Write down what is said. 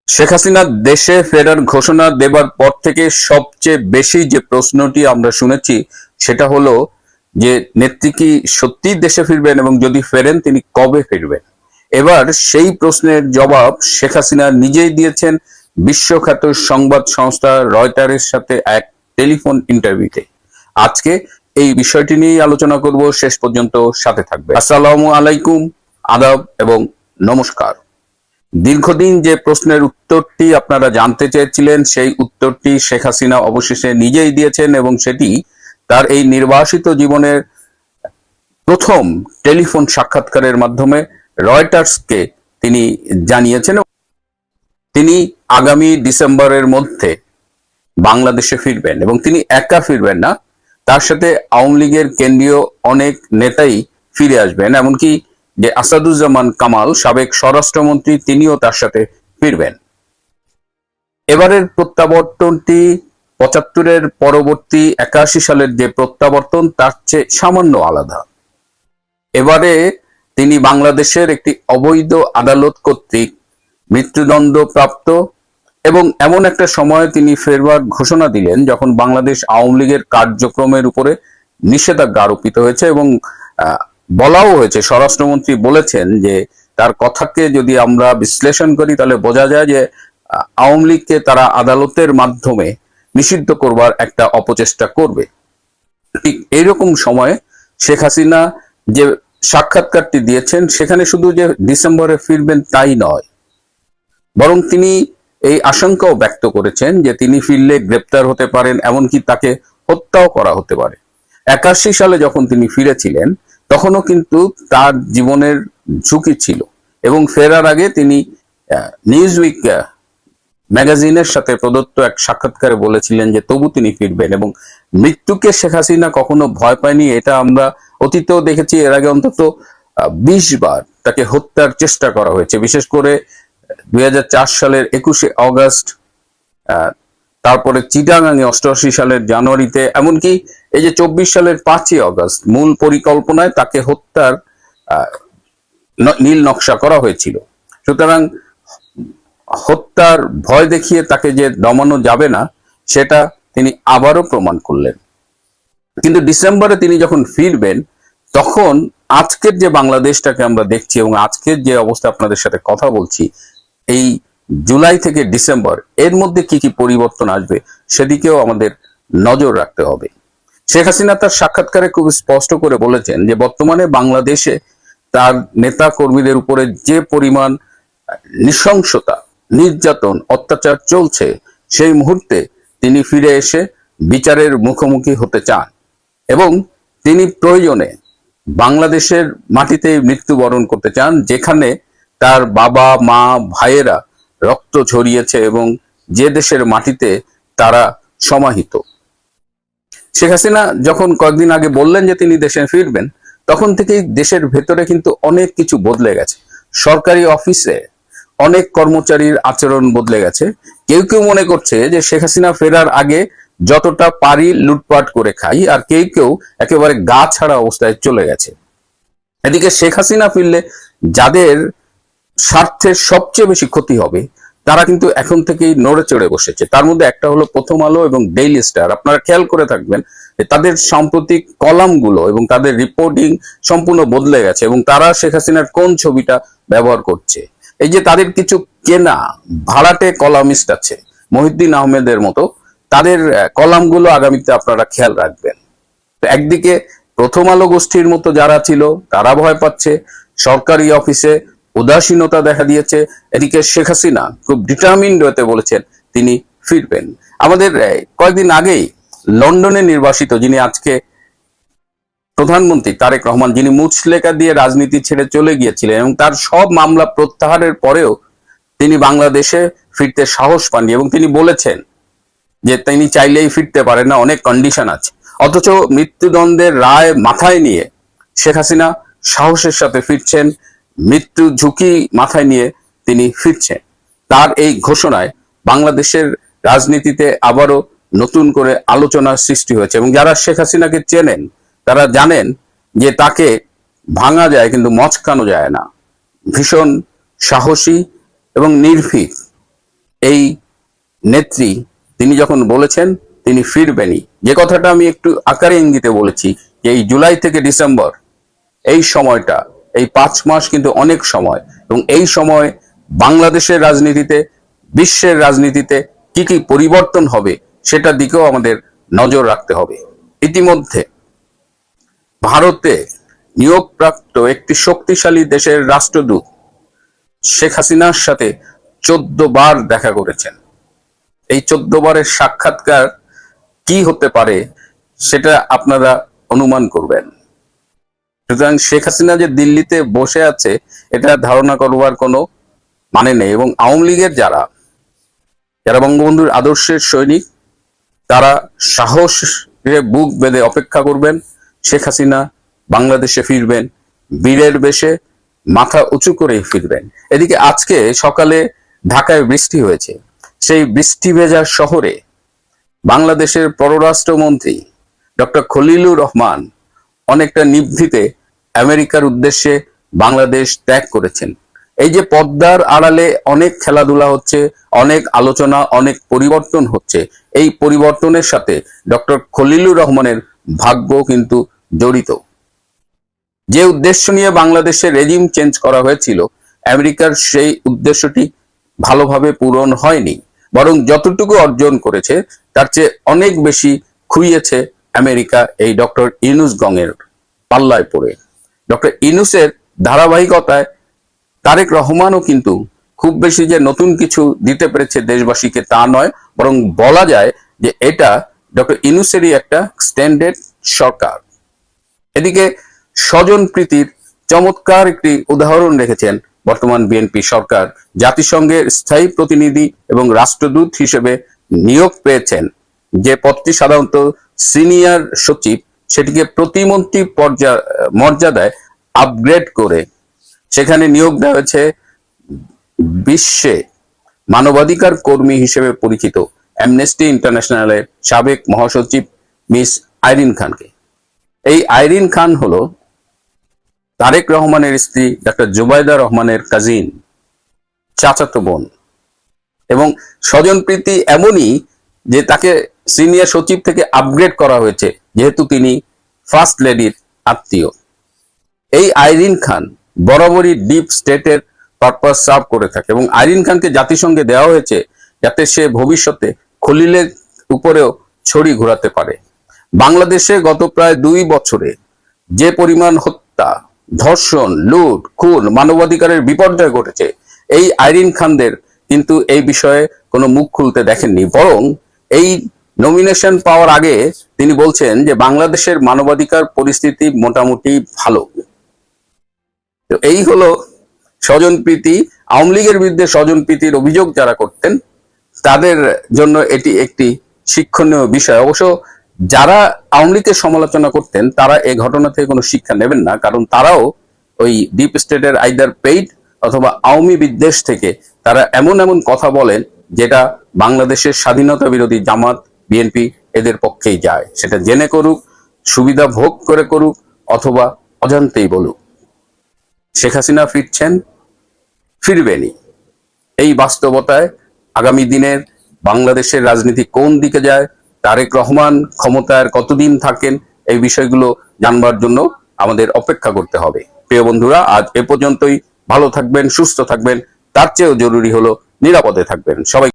শেখ হাসিনা দেশে ফেরার ঘোষণা দেবার পর থেকে সবচেয়ে বেশি যে প্রশ্নটি আমরা শুনেছি সেটা হলো যে নেত্রী কি সত্যি দেশে ফিরবেন এবং যদি ফেরেন তিনি কবে ফিরবেন। এবার সেই প্রশ্নের জবাব শেখ হাসিনা নিজেই দিয়েছেন বিশ্বখ্যাত সংবাদ সংস্থা রয়টারের সাথে এক টেলিফোন ইন্টারভিউতে। আজকে এই বিষয়টি নিয়ে আলোচনা করব, শেষ পর্যন্ত সাথে থাকবে। আসসালামু আলাইকুম, আদাব এবং নমস্কার। দীর্ঘদিন যে প্রশ্নের উত্তরটি আপনারা জানতে চেয়েছিলেন সেই উত্তরটি শেখ হাসিনা অবশেষে নিজেই দিয়েছেন এবং সেটি তার এই নির্বাসিত জীবনের প্রথম টেলিফোন সাক্ষাৎকারের মাধ্যমে রয়টার্সকে তিনি জানিয়েছেন। তিনি আগামী ডিসেম্বরের মধ্যে বাংলাদেশে ফিরবেন এবং তিনি একা ফিরবেন না, তার সাথে আওয়ামী লীগের কেন্দ্রীয় অনেক নেতাই ফিরে আসবেন, এমনকি যে আসাদুজ্জামান কামাল সাবেক স্বরাষ্ট্রমন্ত্রী তিনিও তার সাথে ফিরবেন। এবারের প্রত্যাবর্তনটি ৭৫-এর পরবর্তী ৮১ সালের যে প্রত্যাবর্তন তার চেয়ে সামান্য আলাদা। এবারে তিনি বাংলাদেশের একটি অবৈধ আদালত কর্তৃক মৃত্যুদণ্ড প্রাপ্ত এবং এমন একটা সময়ে তিনি ফেরবার ঘোষণা দিলেন যখন বাংলাদেশ আওয়ামী লীগের কার্যক্রমের উপরে নিষেধাজ্ঞা আরোপিত হয়েছে এবং বলাও হয়েছে, স্বরাষ্ট্রমন্ত্রী বলেছেন যে তার কথাকে যদি আমরা বিশ্লেষণ করি তাহলে বোঝা যায় যে আওয়ামী লীগকে তারা আদালতের মাধ্যমে নিষিদ্ধ করবার একটা অপচেষ্টা করবে। ঠিক এইরকম সময়ে শেখ হাসিনা যে সাক্ষাৎকারটি দিয়েছেন সেখানে শুধু যে ডিসেম্বরে ফিরবেন তাই নয়, বরং তিনি এই আশঙ্কাও ব্যক্ত করেছেন যে তিনি ফিরলে গ্রেপ্তার হতে পারেন, এমনকি তাকে হত্যাও করা হতে পারে। ৮১ সালে যখন তিনি ফিরেছিলেন তখনও কিন্তু তার জীবনের ঝুঁকি ছিল এবং ফেরার আগে তিনি নিউজউইক ম্যাগাজিনের সাথে প্রদত্ত এক সাক্ষাৎকারে বলেছিলেন যে তবু তিনি ফিরবেন এবং মৃত্যুকে শেখ হাসিনা কখনো ভয় পায়নি। এটা আমরা অতীতেও দেখেছি, এর আগে অন্তত ২০ বার তাকে হত্যার চেষ্টা করা হয়েছে, বিশেষ করে ২০০৪ সালের ২১শে অগস্ট, তারপরে চিটাগাঙে ৮৮ সালের জানুয়ারিতে, এমনকি এই যে ২৪ সালের ৫ই অগস্ট মূল পরিকল্পনায় তাকে হত্যার নীল নকশা করা হয়েছিল। সুতরাং হত্যার ভয় দেখিয়ে তাকে যে দমানো যাবে না সেটা তিনি আবারও প্রমাণ করলেন। কিন্তু ডিসেম্বরে তিনি যখন ফিরবেন তখন আজকের যে বাংলাদেশটাকে আমরা দেখছি এবং আজকের যে অবস্থা আপনাদের সাথে কথা বলছি, এই জুলাই থেকে ডিসেম্বর এর মধ্যে কি কি পরিবর্তন আসবে সেদিকেও আমাদের নজর রাখতে হবে। শেখ হাসিনা তার সাক্ষাৎকারে খুব স্পষ্ট করে বলেছেন যে বর্তমানে বাংলাদেশে তার নেতা কর্মীদের উপরে যে পরিমাণ নৃশংসতা, নির্যাতন, অত্যাচার চলছে, সেই মুহূর্তে তিনি ফিরে এসে বিচারের মুখোমুখি হতে চান এবং তিনি প্রয়োজনে বাংলাদেশের মাটিতে মৃত্যুবরণ করতে চান যেখানে তার বাবা মা ভাইয়েরা রক্ত ঝরিয়েছে এবং যে দেশের মাটিতে তারা সমাহিত। শেখ হাসিনা যখন কয়েকদিন আগে বললেন যে তিনি দেশে ফিরবেন তখন থেকেই দেশের ভেতরে কিন্তু অনেক কিছু বদলে গেছে। সরকারি অফিসে অনেক কর্মচারীর আচরণ বদলে গেছে। কেউ কেউ মনে করছে যে শেখ হাসিনা ফেরার আগে যতটা পারি লুটপাট করে খাই, আর কেউ কেউ একেবারে গা ছাড়া অবস্থায় চলে গেছে। এদিকে শেখ হাসিনা ফিরলে যাদের স্বার্থের সবচেয়ে বেশি ক্ষতি হবে তারা কিন্তু এখন থেকেই নড়ে চড়ে বসেছে। তার মধ্যে একটা হলো প্রথম আলো এবং ডেইলি স্টার। আপনারা খেয়াল করে থাকবেন যে তাদের সাম্প্রতিক কলামগুলো এবং তাদের রিপোর্টিং সম্পূর্ণ বদলে গেছে এবং তারা শেখ হাসিনার কোন ছবিটা ব্যবহার করছে। এই যে তাদের কিছু কেনা ভাড়াটে কলামিস্ট আছে মহিউদ্দিন আহমেদের মতো, তাদের কলামগুলো আগামীতে আপনারা খেয়াল রাখবেন। একদিকে প্রথম আলো গোষ্ঠীর মতো যারা ছিল তারা ভয় পাচ্ছে, সরকারি অফিসে উদাসীনতা দেখা দিয়েছে, এদিকে শেখ হাসিনা খুব ডিটারমিন্ড হতে বলেছেন তিনি ফিরবেন। আমাদের কয়েকদিন আগেই লন্ডনে নির্বাসিত যিনি আজকে প্রধানমন্ত্রী তারেক রহমান, যিনি মুচলেকা দিয়ে রাজনীতি ছেড়ে চলে গিয়েছিলেন এবং তার সব মামলা প্রত্যাহারের পরেও তিনি বাংলাদেশে ফিরতে সাহস পাননি এবং তিনি বলেছেন যে তিনি চাইলেই ফিরতে পারেন না, অনেক কন্ডিশন আছে। অথচ মৃত্যুদণ্ডের রায় মাথায় নিয়ে শেখ হাসিনা সাহসের সাথে ফিরছেন, মৃত্যু ঝুঁকি মাথায় নিয়ে তিনি ফিরছেন। তার এই ঘোষণায় বাংলাদেশের রাজনীতিতে আবারও নতুন করে আলোচনার সৃষ্টি হয়েছে এবং যারা শেখ হাসিনাকে চেনেন তারা জানেন যে তাকে ভাঙা যায় কিন্তু মচকানো যায় না। ভীষণ সাহসী এবং নির্ভীক এই নেত্রী তিনি যখন বলেছেন তিনি ফিরবেনই, যে কথাটা আমি একটু আকারে ইঙ্গিতে বলেছি যে এই জুলাই থেকে ডিসেম্বর এই সময়টা, এই 5 মাস কিন্তু অনেক সময়, এবং এই সময় বাংলাদেশের রাজনীতিতে, বিশ্বের রাজনীতিতে কি কি পরিবর্তন হবে সেটার দিকেও আমাদের নজর রাখতে হবে। ইতিমধ্যে ভারতে নিয়োগপ্রাপ্ত একটি শক্তিশালী দেশের রাষ্ট্রদূত শেখ হাসিনার সাথে 14 বার দেখা করেছেন। এই 14 বারের সাক্ষাৎকার কি হতে পারে সেটা আপনারা অনুমান করবেন। সুতরাং শেখ হাসিনা যে দিল্লিতে বসে আছে এটা ধারণা করবার কোনো মানে নেই, এবং আওয়ামী লীগের যারা বঙ্গবন্ধুর আদর্শের সৈনিক তারা সাহসে বুক বেঁধে অপেক্ষা করবেন শেখ হাসিনা বাংলাদেশে ফিরবেন, বীরের বেশে মাথা উঁচু করে ফিরবেন। এদিকে আজকে সকালে ঢাকায় বৃষ্টি হয়েছে, সেই বৃষ্টি ভেজা শহরে বাংলাদেশের পররাষ্ট্রমন্ত্রী ডক্টর খলিলুর রহমান অনেকটা নিভৃতে আমেরিকার উদ্দেশ্যে বাংলাদেশ ত্যাগ করেছেন। এই যে পদ্মার আড়ালে অনেক খেলাধুলা হচ্ছে, অনেক আলোচনা, অনেক পরিবর্তন হচ্ছে, এই পরিবর্তনের সাথে ডক্টর খলিলুর রহমানের ভাগ্য কিন্তু জড়িত। যে উদ্দেশ্য নিয়ে বাংলাদেশের রেজিম চেঞ্জ করা হয়েছিল, আমেরিকার সেই উদ্দেশ্যটি ভালোভাবে পূরণ হয়নি, বরং যতটুকু অর্জন করেছে তার চেয়ে অনেক বেশি খুইয়েছে আমেরিকা এই ডক্টর ইউনূস গঙের পাল্লায় পড়ে। ডক্টর ইউনূসের ধারাবাহিকতায় তারেক রহমানও কিন্তু খুব বেশি যে নতুন কিছু দিতে পেরেছে দেশবাসীকে তা নয়, বরং বলা যায় যে এটা ডক্টর ইউনূসেরই একটা স্ট্যান্ডার্ড সরকার। এদিকে স্বজনপ্রীতির চমৎকার একটি উদাহরণ রেখেছেন বর্তমান বিএনপি সরকার। জাতিসংঘের স্থায়ী প্রতিনিধি এবং রাষ্ট্রদূত হিসেবে নিয়োগ পেয়েছেন যে পদটি সাধারণত সিনিয়র সচিব, সেটিকে প্রতিমন্ত্রী মর্যাদায় আপগ্রেড করে সেখানে নিয়োগ দেওয়া হয়েছে বিশ্বে মানবাধিকার কর্মী হিসেবে পরিচিত অ্যামনেস্টি ইন্টারন্যাশনালের সাবেক মহাসচিব মিস আইরিন খানকে। এই আইরিন খান হলো তারেক রহমানের স্ত্রী ডক্টর জুবাইদা রহমানের কাজিন, চাচাতো বোন, এবং স্বজনপ্রীতি এমনই যে তাকে সিনিয়র সচিব থেকে আপগ্রেড করা হয়েছে যেহেতু তিনি ফার্স্ট লেডির আত্মীয়। এই আইরিন খান বরাবরই ডিপ স্টেটের পারপাস সার্ভ করে থাকে, এবং আইরিন খানকে জাতিসংঘে দেওয়া হয়েছে যাতে সে ভবিষ্যতে খলিলের উপরেও ছড়ি ঘোরাতে পারে। বাংলাদেশে গত প্রায় 2 বছরে যে পরিমাণ হত্যা, ধর্ষণ, লুট, খুন, মানবাধিকারের বিপর্যয় ঘটেছে, এই আইরিন খানদের কিন্তু এই বিষয়ে কোনো মুখ খুলতে দেখেননি, বরং এই নমিনেশন পাওয়ার আগে তিনি বলছেন যে বাংলাদেশের মানবাধিকার পরিস্থিতি মোটামুটি ভালো। তো এই হলো স্বজনপ্রীতি। আওয়ামী লীগের বিরুদ্ধে স্বজনপ্রীতির অভিযোগ যারা করতেন তাদের জন্য এটি একটি শিক্ষণীয় বিষয়। অবশ্য যারা আওয়ামী লীগের সমালোচনা করতেন তারা এই ঘটনা থেকে কোনো শিক্ষা নেবেন না, কারণ তারাও ওই ডিপ স্টেটের আইদার পেইড অথবা আওয়ামী বিদ্বেষ থেকে তারা এমন এমন কথা বলেন যেটা বাংলাদেশের স্বাধীনতা বিরোধী জামাত, বিএনপি এদের পক্ষেই যায়, সেটা জেনে করুক, সুবিধা ভোগ করে করুক, অথবা অজান্তেই বলুক। শেখ হাসিনা ফিরছেন, ফিরবেনই। এই বাস্তবতায় আগামী দিনের বাংলাদেশের রাজনীতি কোন দিকে যায়, তারেক রহমান ক্ষমতায় কতদিন থাকেন, এই বিষয়গুলো জানবার জন্য আমাদের অপেক্ষা করতে হবে। প্রিয় বন্ধুরা, আজ এ পর্যন্তই। ভালো থাকবেন, সুস্থ থাকবেন, তার চেয়েও জরুরি হলো নিরাপদে থাকবেন। সবাই